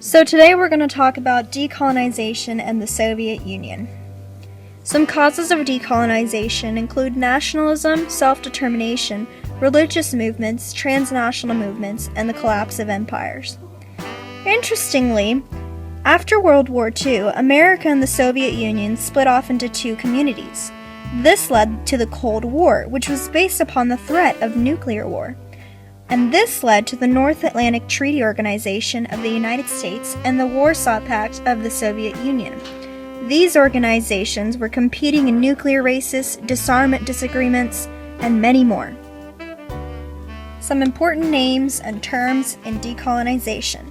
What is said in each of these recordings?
So today we're going to talk about decolonization and the Soviet Union. Some causes of decolonization include nationalism, self-determination, religious movements, transnational movements, and the collapse of empires. Interestingly, after World War II, America and the Soviet Union split off into two communities. This led to the Cold War, which was based upon the threat of nuclear war. And this led to the North Atlantic Treaty Organization of the United States and the Warsaw Pact of the Soviet Union. These organizations were competing in nuclear races, disarmament disagreements, and many more. Some important names and terms in decolonization.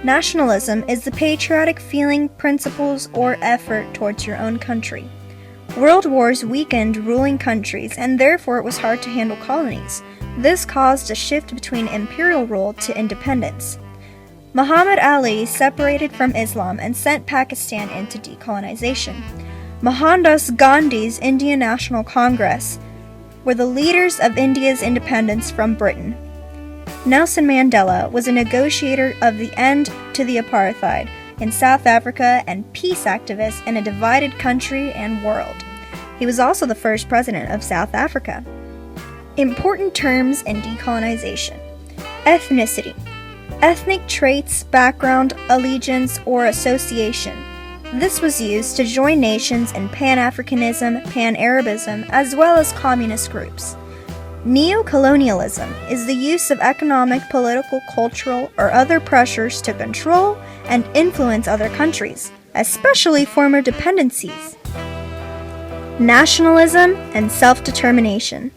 Nationalism is the patriotic feeling, principles, or effort towards your own country. World wars weakened ruling countries, and therefore it was hard to handle colonies. This caused a shift between imperial rule to independence. Muhammad Ali separated from Islam and sent Pakistan into decolonization. Mohandas Gandhi's Indian National Congress were the leaders of India's independence from Britain. Nelson Mandela was a negotiator of the end to the apartheid in South Africa and peace activist in a divided country and world. He was also the first president of South Africa. Important terms in decolonization. Ethnicity. Ethnic traits, background, allegiance, or association. This was used to join nations in Pan-Africanism, Pan-Arabism, as well as communist groups. Neo-colonialism is the use of economic, political, cultural, or other pressures to control and influence other countries, especially former dependencies. Nationalism and self-determination.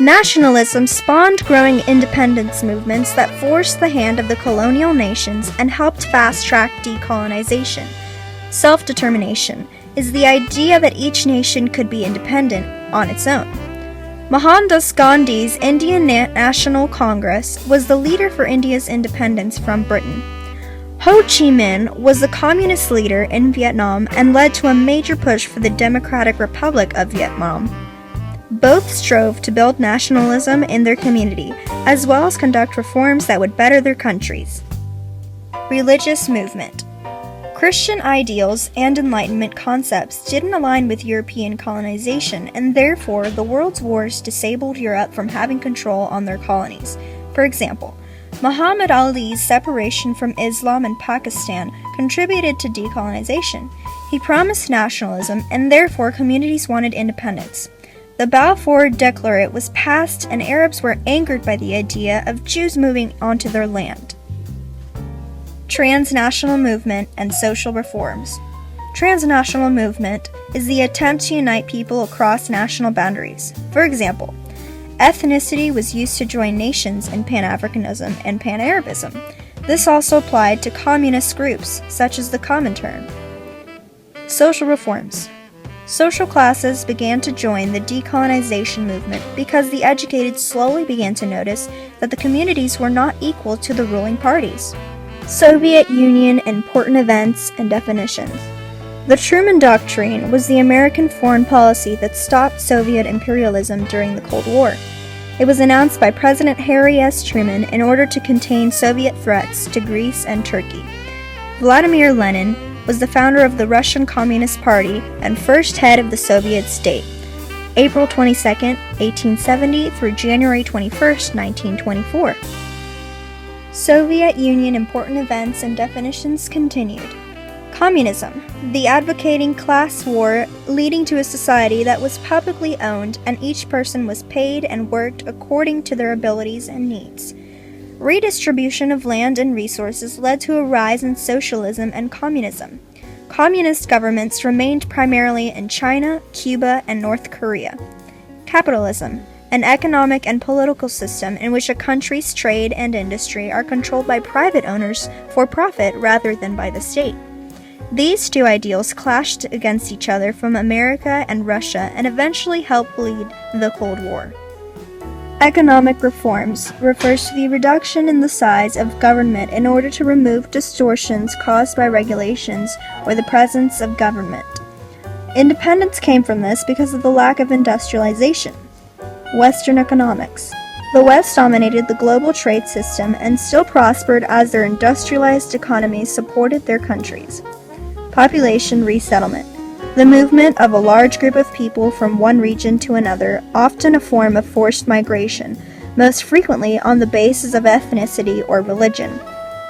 Nationalism spawned growing independence movements that forced the hand of the colonial nations and helped fast-track decolonization. Self-determination is the idea that each nation could be independent on its own. Mohandas Gandhi's Indian National Congress was the leader for India's independence from Britain. Ho Chi Minh was the communist leader in Vietnam and led to a major push for the Democratic Republic of Vietnam. Both strove to build nationalism in their community, as well as conduct reforms that would better their countries. Religious movement. Christian ideals and Enlightenment concepts didn't align with European colonization, and therefore the world's wars disabled Europe from having control on their colonies. For example, Muhammad Ali's separation from Islam and Pakistan contributed to decolonization. He promised nationalism, and therefore communities wanted independence. The Balfour Declaration was passed, and Arabs were angered by the idea of Jews moving onto their land. Transnational movement and social reforms. Transnational movement is the attempt to unite people across national boundaries. For example, ethnicity was used to join nations in Pan-Africanism and Pan-Arabism. This also applied to communist groups, such as the Comintern. Social reforms. Social classes began to join the decolonization movement because the educated slowly began to notice that the communities were not equal to the ruling parties. Soviet Union important events and definitions. The Truman Doctrine was the American foreign policy that stopped Soviet imperialism during the Cold War. It was announced by President Harry S. Truman in order to contain Soviet threats to Greece and Turkey. Vladimir Lenin was the founder of the Russian Communist Party and first head of the Soviet state, April 22, 1870 through January 21, 1924. Soviet Union important events and definitions continued. Communism, the advocating class war leading to a society that was publicly owned and each person was paid and worked according to their abilities and needs. Redistribution of land and resources led to a rise in socialism and communism. Communist governments remained primarily in China, Cuba, and North Korea. Capitalism, an economic and political system in which a country's trade and industry are controlled by private owners for profit rather than by the state. These two ideals clashed against each other from America and Russia and eventually helped lead the Cold War. Economic reforms refers to the reduction in the size of government in order to remove distortions caused by regulations or the presence of government. Independence came from this because of the lack of industrialization. Western economics. The West dominated the global trade system and still prospered as their industrialized economies supported their countries. Population resettlement. The movement of a large group of people from one region to another, often a form of forced migration, most frequently on the basis of ethnicity or religion.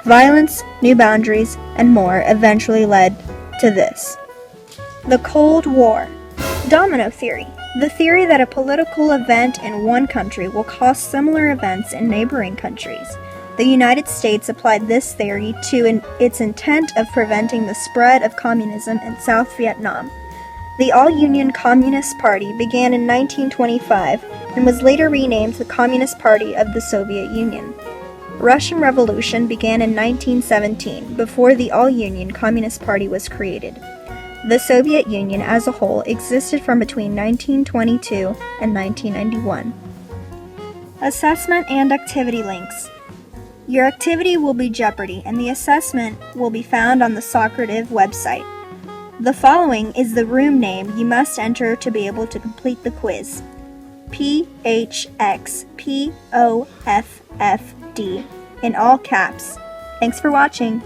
Violence, new boundaries, and more eventually led to this. The Cold War. Domino theory. The theory that a political event in one country will cause similar events in neighboring countries. The United States applied this theory to its intent of preventing the spread of communism in South Vietnam. The All-Union Communist Party began in 1925 and was later renamed the Communist Party of the Soviet Union. Russian Revolution began in 1917, before the All-Union Communist Party was created. The Soviet Union as a whole existed from between 1922 and 1991. Assessment and activity links. Your activity will be Jeopardy, and the assessment will be found on the Socrative website. The following is the room name you must enter to be able to complete the quiz. PHXPOFFD in all caps. Thanks for watching.